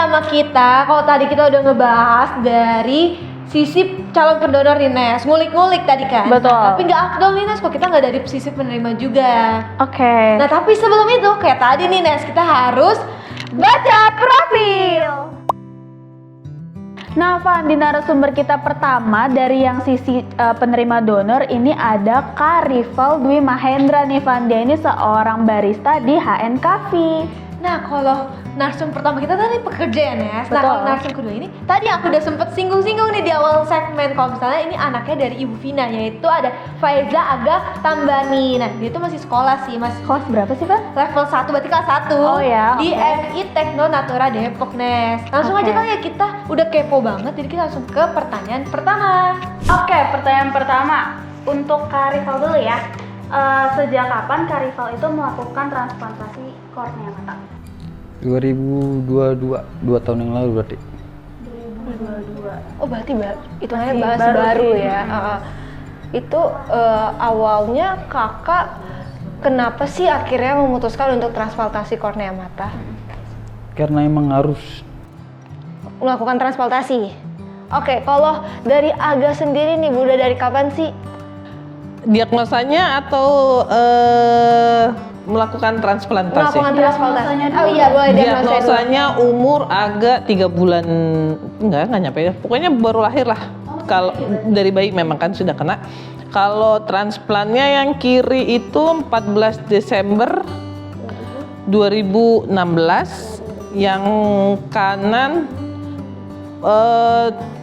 sama kita. Kalau tadi kita udah ngebahas dari sisi calon pendonor nih Nes, ngulik-ngulik tadi kan. Betul. Tapi nggak afdol nih Nes, kok kita nggak dari sisi penerima juga. Oke. Nah tapi sebelum itu kayak tadi nih Nes, kita harus baca profil. Nah, Van, di narasumber kita pertama dari yang sisi penerima donor ini ada Kak Rival Dwi Mahendra nih, Van. Dia ini seorang barista di HN Coffee. Nah kalau narsum pertama kita tadi pekerja ya Nes. Nah Betul. kalau narsum kedua ini tadi aku udah sempet singgung-singgung nih di awal segmen. Kalau misalnya ini anaknya dari Ibu Vina, yaitu ada Faiza Aga Tambani. Nah dia tuh masih sekolah sih, masih Kelas berapa sih, Van? level 1, berarti kelas 1 Oh ya, di oke. MI Tekno Natura Depok Nes. Langsung Oke. aja kali ya, kita udah kepo banget, jadi kita langsung ke pertanyaan pertama. Oke, pertanyaan pertama untuk Kak Rival dulu ya. Sejak kapan Kak Rival itu melakukan transplantasi kornea mata? 2022, 2 tahun yang lalu berarti. 2022. Oh berarti itu Masih bahas baru baru sih. ya. Itu awalnya kakak kenapa sih akhirnya memutuskan untuk transplantasi kornea mata? Karena emang harus. Melakukan transplantasi. Oke, kalau dari Aga sendiri nih, udah dari kapan sih? Diagnosanya atau melakukan transplantasi? Melakukan transplantasi. Diagnosanya Oh dulu. iya, boleh diagnosanya dulu. Diagnosanya umur agak 3 bulan, enggak nyampe ya. Pokoknya baru lahir lah. Kalau dari bayi memang kan sudah kena. Kalau transplantnya yang kiri itu 14 Desember 2016, yang kanan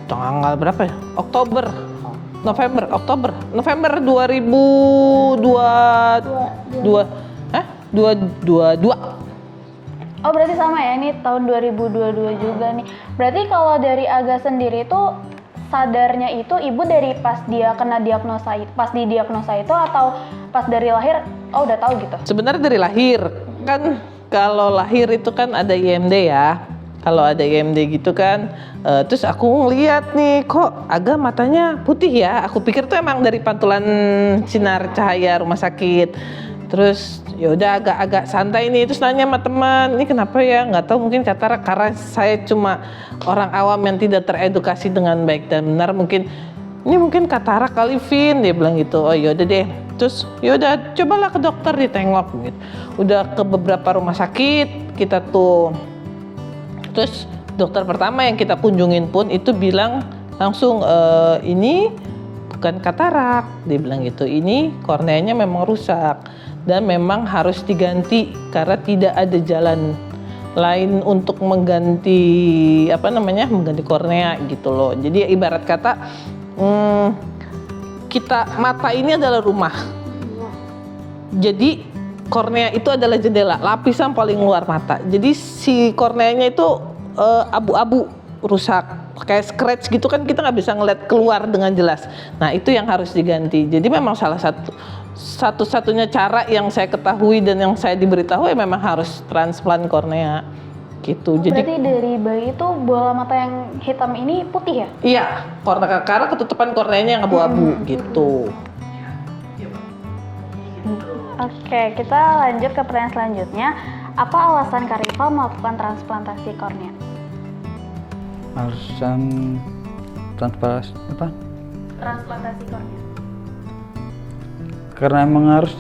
tanggal berapa ya? November 2022. Oh, berarti sama ya, ini tahun 2022 juga nih. Berarti kalau dari Aga sendiri itu sadarnya itu ibu dari pas dia kena diagnosa, pas didiagnosa itu atau pas dari lahir, oh udah tahu gitu? Sebenarnya dari lahir kan, kalau lahir itu kan ada IMD ya. Kalau ada IMD gitu kan, terus aku ngeliat nih kok Aga matanya putih ya. Aku pikir tuh emang dari pantulan sinar cahaya rumah sakit. Terus ya udah agak santai nih, terus nanya sama teman, ini kenapa ya? Nggak tahu, mungkin katarak, karena saya cuma orang awam yang tidak teredukasi dengan baik dan benar. Mungkin ini mungkin katarak kali, Vin, dia bilang gitu. Oh yaudah deh, terus yaudah cobalah ke dokter ditengok gitu. Udah ke beberapa rumah sakit kita tuh. Terus dokter pertama yang kita kunjungin pun itu bilang langsung ini bukan katarak, dia bilang gitu. Ini korneanya memang rusak dan memang harus diganti karena tidak ada jalan lain untuk mengganti mengganti kornea gitu loh. Jadi ibarat kata kita mata ini adalah rumah. Jadi kornea itu adalah jendela, lapisan paling luar mata. Jadi si korneanya itu abu-abu, rusak, kayak scratch gitu kan, kita nggak bisa ngeliat keluar dengan jelas. Nah itu yang harus diganti. Jadi memang salah satu-satunya cara yang saya ketahui dan yang saya diberitahu ya memang harus transplant kornea gitu. Berarti dari bayi itu bola mata yang hitam ini putih ya? Iya, karena ketutupan korneanya yang abu-abu gitu. Oke, kita lanjut ke pertanyaan selanjutnya. Apa alasan Kak Rival melakukan transplantasi kornea? Alasan transplantasi apa? Transplantasi kornea. Karena emang harus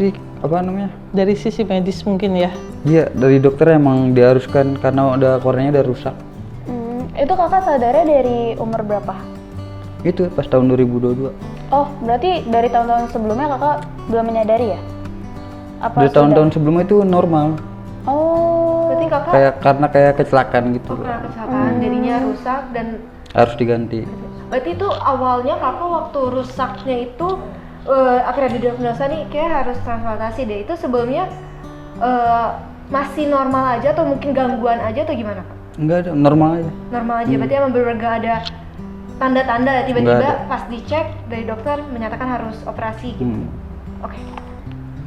Dari sisi medis mungkin ya. Iya, dari dokter emang diharuskan karena udah korneanya udah rusak. Itu kakak sadarnya dari umur berapa? Itu pas tahun 2022. Oh, berarti dari tahun-tahun sebelumnya kakak belum menyadari ya? Apa Dari sudah? tahun-tahun sebelumnya itu normal. Oh, Berarti kakak Karena kecelakaan gitu. pernah kecelakaan, jadinya rusak dan Harus diganti. berarti itu awalnya kakak waktu rusaknya itu akhirnya didiagnosa nih kayak harus transplantasi deh. Itu sebelumnya masih normal aja atau mungkin gangguan aja atau gimana kak? Enggak ada, normal aja. Normal aja, berarti emang bener-bener gak ada tanda-tanda Nggak tiba-tiba ada. pas dicek dari dokter menyatakan harus operasi gitu. Oke.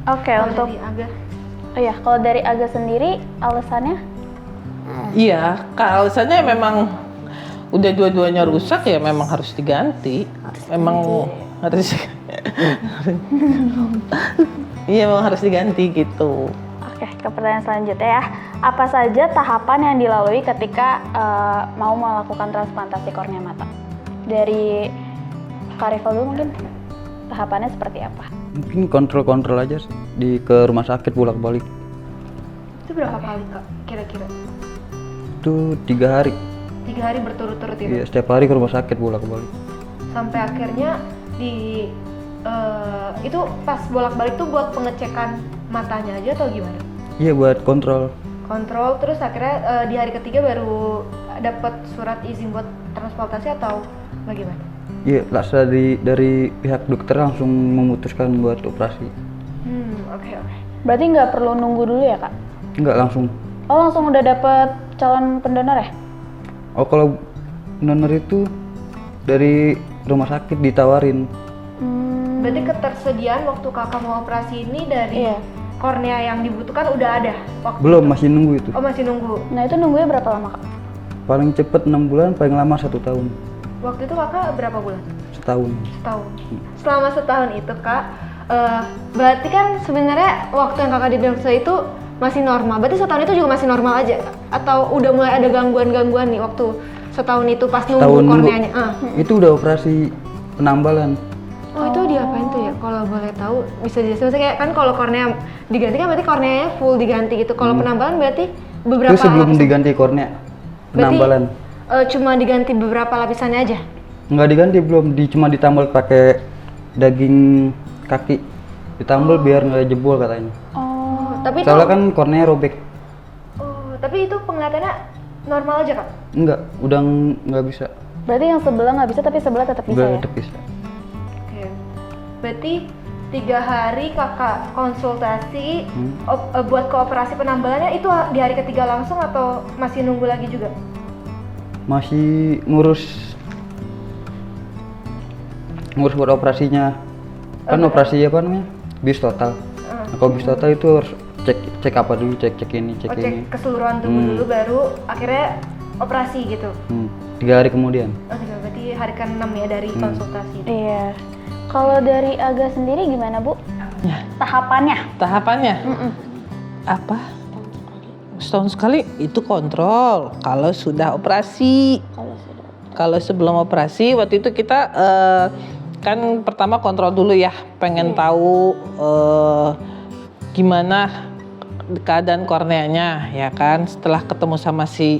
Oke, Kalau untuk dari Aga, oh ya, kalau dari Aga sendiri alasannya? Iya, alasannya memang udah dua-duanya rusak ya memang harus diganti. Memang harus iya memang harus diganti gitu. Oke, ke pertanyaan selanjutnya ya. apa saja tahapan yang dilalui ketika mau melakukan transplantasi kornea mata? Dari Kak Rival dulu mungkin, tahapannya seperti apa? Mungkin kontrol aja ke rumah sakit bolak-balik. Itu berapa kali Kak kira-kira? Itu 3 hari. 3 hari berturut-turut itu? Iya, setiap hari ke rumah sakit bolak-balik. Sampai akhirnya itu pas bolak-balik tuh buat pengecekan matanya aja atau gimana? Iya, buat kontrol. Kontrol, terus akhirnya di hari ketiga baru dapat surat izin buat transplantasi atau bagaimana? Iya, dari pihak dokter langsung memutuskan buat operasi. Oke. Berarti nggak perlu nunggu dulu ya Kak? Enggak langsung. Oh langsung udah dapet calon pendonor ya? Oh, kalau donor itu dari rumah sakit ditawarin. Berarti ketersediaan waktu kakak mau operasi ini dari Iya. kornea yang dibutuhkan udah ada waktu Belum, itu? masih nunggu itu. Oh masih nunggu. Nah itu nunggunya berapa lama Kak? Paling cepet 6 bulan, paling lama 1 tahun. Waktu itu kakak berapa bulan? Setahun. Setahun. Selama setahun itu kak, berarti kan sebenarnya waktu yang kakak didiagnosa itu masih normal. Berarti setahun itu juga masih normal aja? Atau udah mulai ada gangguan-gangguan nih waktu setahun itu pas nunggu Setahun nunggu. korneanya? Itu udah operasi penambalan. Oh itu diapain tuh ya? Kalau boleh tahu bisa dijelasin. Maksudnya kayak kan kalau kornea diganti kan berarti korneanya full diganti gitu. Kalau penambalan berarti beberapa Itu sebelum lapisan? diganti kornea. Berarti, Penambalan. Cuma diganti beberapa lapisannya aja? Nggak diganti, belum. Cuma ditambal pakai daging kaki. Ditambal biar nggak jebol katanya. Oh, Tapi itu, Soalnya kan kornea robek. tapi itu penglihatannya normal aja kak? Enggak, udah nggak bisa. berarti yang sebelah nggak bisa tapi sebelah tetap bisa Udah ya? tetap bisa. Oke. Berarti 3 hari kakak konsultasi buat ke operasi penambalannya itu di hari ketiga langsung atau masih nunggu lagi juga? Masih ngurus buat operasinya. Kan operasi apa namanya? Bis total. Nah, kalau bis total itu harus cek apa dulu, cek ini, cek ini. Cek keseluruhan tubuh dulu baru akhirnya operasi gitu. 3 hari kemudian. Oh, berarti hari ke-6 ya dari konsultasi. Iya. Kalau dari Aga sendiri gimana Bu? Ya. Tahapannya? Apa? Setahun sekali itu kontrol kalau sudah operasi. Kalau sebelum operasi waktu itu kita kan pertama kontrol dulu ya, pengen tahu gimana keadaan korneanya ya kan, setelah ketemu sama si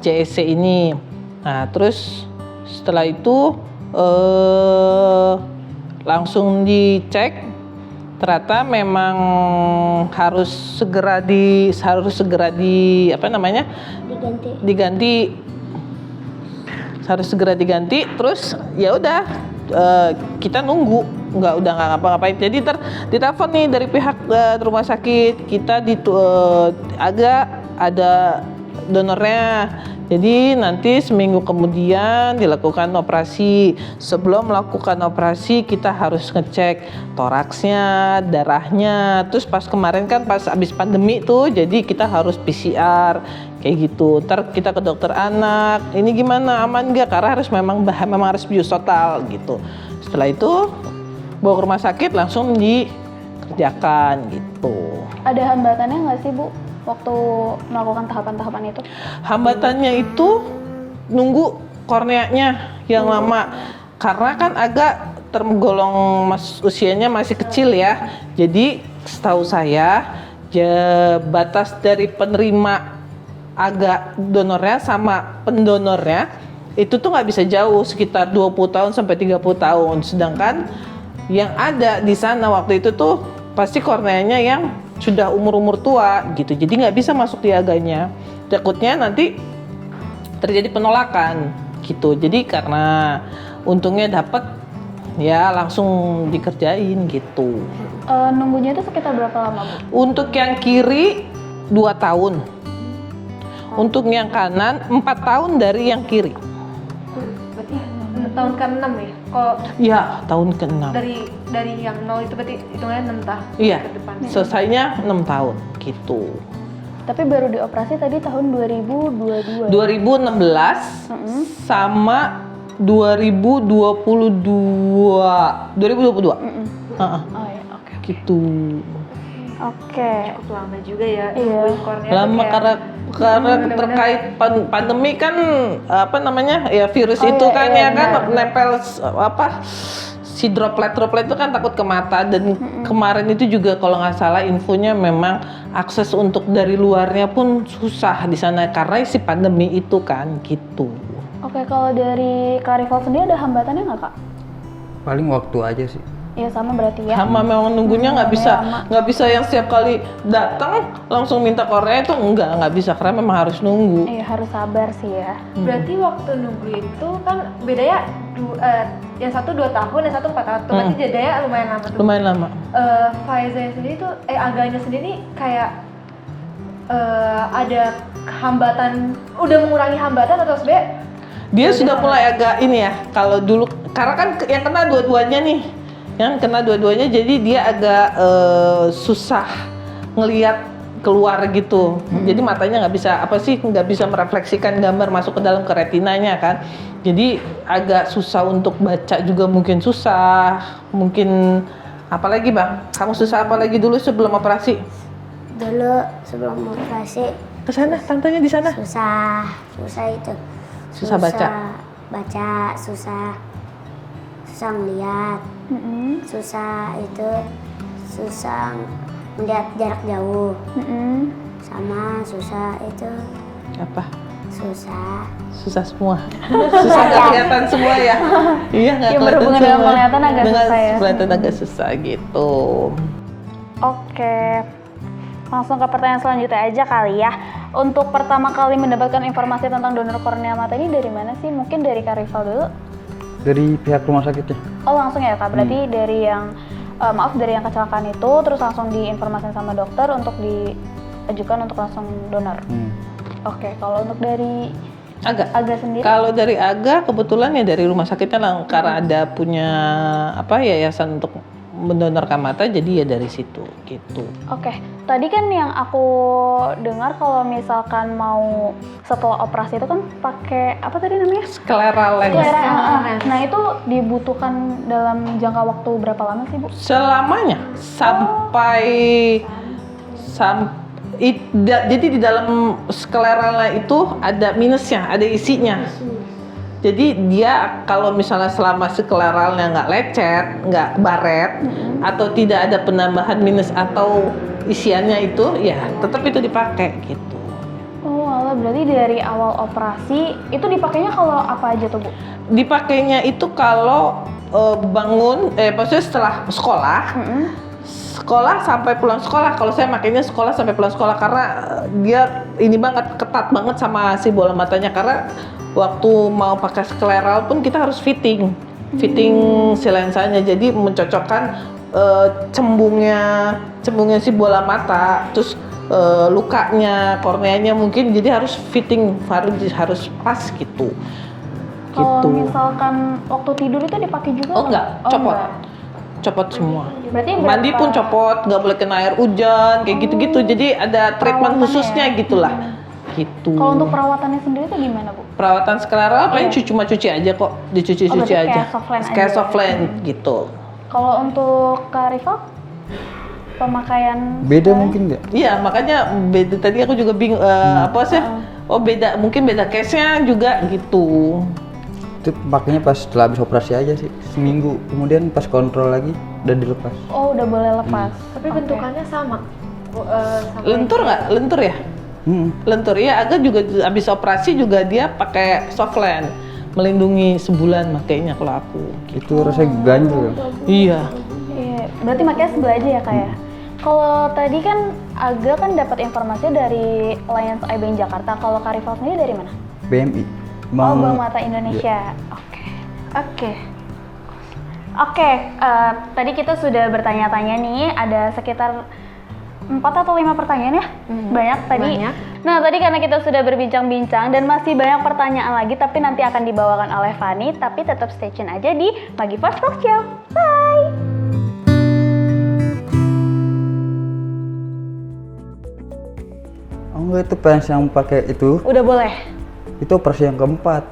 JSC ini. Nah terus setelah itu langsung dicek, ternyata memang harus segera di diganti, harus segera diganti. Terus ya udah kita nunggu, nggak ngapa-ngapain. Jadi ditelepon nih dari pihak rumah sakit kita agak ada donornya. Jadi nanti seminggu kemudian dilakukan operasi. Sebelum melakukan operasi kita harus ngecek toraksnya, darahnya. Terus pas kemarin kan pas abis pandemi tuh, jadi kita harus PCR kayak gitu. Ntar kita ke dokter anak. Ini gimana, aman nggak? Karena memang harus bius total gitu. Setelah itu bawa ke rumah sakit langsung dikerjakan gitu. Ada hambatannya nggak sih Bu waktu melakukan tahapan-tahapan itu? Hambatannya itu nunggu korneanya yang lama, karena kan agak tergolong usianya masih kecil ya. Jadi setahu saya batas dari penerima agak donornya sama pendonornya itu tuh nggak bisa jauh, sekitar 20 tahun sampai 30 tahun. Sedangkan yang ada di sana waktu itu tuh pasti korneanya yang sudah umur tua gitu, jadi nggak bisa masuk di aganya. Takutnya nanti terjadi penolakan gitu. Jadi karena untungnya dapat, ya langsung dikerjain gitu. Nunggunya itu sekitar berapa lama Bu? Untuk yang kiri 2 tahun, untuk yang kanan 4 tahun dari yang kiri. Berarti tahun ke-6 ya? Kalau Ya tahun ke-6. dari yang 0 itu berarti hitungannya 6 tahun Iya, ke depan. selesainya 6 tahun gitu. Tapi baru dioperasi tadi tahun 2022. 2016 sama 2022. Oh ya, oke. Gitu. Oke. Cukup lama juga ya. Iya. Nungguin kornea tuh Lama kayak- karena bener-bener. terkait pandemi kan apa namanya ya virus Oh, itu iya, kan iya, ya kan benar. nempel apa si droplet itu kan takut ke mata dan kemarin itu juga kalau nggak salah infonya memang akses untuk dari luarnya pun susah di sana karena si pandemi itu kan gitu. Oke, kalau dari Kak Rival sendiri ada hambatannya nggak Kak? Paling waktu aja sih. Iya sama berarti ya. Sama memang nunggunya nggak bisa lama. nggak bisa yang setiap kali datang langsung minta kornea itu nggak bisa karena memang harus nunggu. Iya harus sabar sih ya. Berarti waktu nunggu itu kan bedanya yang satu 2 tahun, yang satu 4 tahun. Berarti jedanya lumayan lama tuh. Lumayan lama. Pfizer sendiri tuh, Aganya sendiri kayak ada hambatan, udah mengurangi hambatan atau sebenarnya Dia sudah mulai agak ini ya, kalau dulu karena kan yang kena dua-duanya nih, jadi dia agak susah ngelihat keluar gitu. Jadi matanya nggak bisa merefleksikan gambar masuk ke dalam ke retinanya kan. Jadi agak susah untuk baca juga mungkin susah. Mungkin apalagi Bang? Kamu susah apalagi dulu sebelum operasi? Dulu sebelum operasi Ke sana, tantenya di sana. susah itu. Susah baca. Susah ngeliat, Mm-mm. susah melihat jarak jauh, sama susah itu Apa? susah Semua. Susah nggak kelihatan semua ya. Iya nggak Yang kelihatan berhubungan dengan semua. penglihatan agak Dengan susah ya. penglihatan agak susah gitu. Oke. Langsung ke pertanyaan selanjutnya aja kali ya. Untuk pertama kali mendapatkan informasi tentang donor kornea mata ini dari mana sih? Mungkin dari Kak Rival dulu. Dari pihak rumah sakitnya. Oh langsung ya Kak. Berarti dari yang dari yang kecelakaan itu terus langsung diinformasikan sama dokter untuk diajukan untuk langsung donor. Oke, kalau untuk dari Aga sendiri? Kalau dari Aga kebetulan ya dari rumah sakitnya lah karena ada punya yayasan untuk mendonorkan mata jadi ya dari situ gitu. Oke, tadi kan yang aku dengar kalau misalkan mau setelah operasi itu kan pakai apa tadi namanya? Scleral lens. Nah itu dibutuhkan dalam jangka waktu berapa lama sih Bu? Selamanya jadi di dalam skleralnya itu ada minusnya, ada isinya. Jadi dia kalau misalnya selama skleralnya nggak lecet, nggak baret, atau tidak ada penambahan minus atau isiannya itu, ya tetap itu dipakai gitu. Oh alah, berarti dari awal operasi itu dipakainya kalau apa aja tuh Bu? Dipakainya itu kalau maksudnya setelah sekolah, sekolah sampai pulang sekolah. Kalau saya makainya sekolah sampai pulang sekolah karena dia ini banget ketat banget sama si bola matanya karena waktu mau pakai skleral pun kita harus fitting si lensanya, jadi mencocokkan cembungnya si bola mata, terus lukanya korneanya mungkin, jadi harus fitting, harus pas gitu. Kalau misalkan waktu tidur itu dipakai juga? Oh enggak, copot. Enggak. Copot semua. Berarti Mandi pun copot, nggak boleh kena air hujan, kayak gitu-gitu. Jadi ada treatment Perawatannya khususnya ya? gitulah. Gitu. Kalau untuk perawatannya sendiri itu gimana Bu? perawatan skleral paling cuma cuci aja kok, dicuci-cuci berarti aja. kayak soft lens aja Kayak ya? soft lens gitu. Kalau untuk Kak Rival pemakaian Beda mungkin nggak? Iya, makanya beda tadi aku juga bingung apa sih? Oh beda, mungkin beda case-nya juga gitu. Itu pakainya pas setelah habis operasi aja sih, seminggu. Kemudian pas kontrol lagi udah dilepas. Oh udah boleh lepas. Tapi bentukannya sama. Sama Lentur nggak? Lentur ya? Lentur ya. Agak juga habis operasi juga dia pakai soft lens, melindungi sebulan makanya kalau aku. Itu rasanya ganjel. Iya. Iya, berarti makanya sebelah aja ya Kak ya. Kalau tadi kan Aga kan dapat informasi dari Alliance Eye Bank Jakarta. Kalau Kak Rival sendiri dari mana? BMI. Oh, Bank Mata Indonesia. Oke, tadi kita sudah bertanya-tanya nih, ada sekitar 4 atau 5 pertanyaan ya? Banyak tadi. Banyak. Nah, tadi karena kita sudah berbincang-bincang dan masih banyak pertanyaan lagi, tapi nanti akan dibawakan oleh Fanny, tapi tetap stay tune aja di Magifors Talk Show. Bye! Oh enggak, itu pas yang pakai itu. Udah boleh? Itu operasi yang keempat.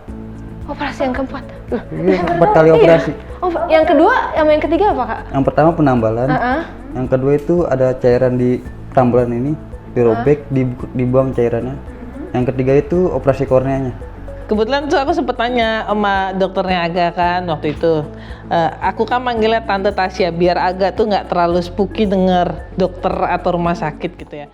Operasi yang keempat. Iya, 4 kali operasi. Oh, yang kedua sama yang ketiga apa kak? Yang pertama penambalan, Heeh. yang kedua itu ada cairan di tambalan ini, dirobek, dibuang cairannya. Yang ketiga itu operasi korneanya. Kebetulan tuh aku sempet tanya sama dokternya Aga kan waktu itu. Aku kan manggilnya Tante Tasya biar Aga tuh nggak terlalu spooky denger dokter atau rumah sakit gitu ya.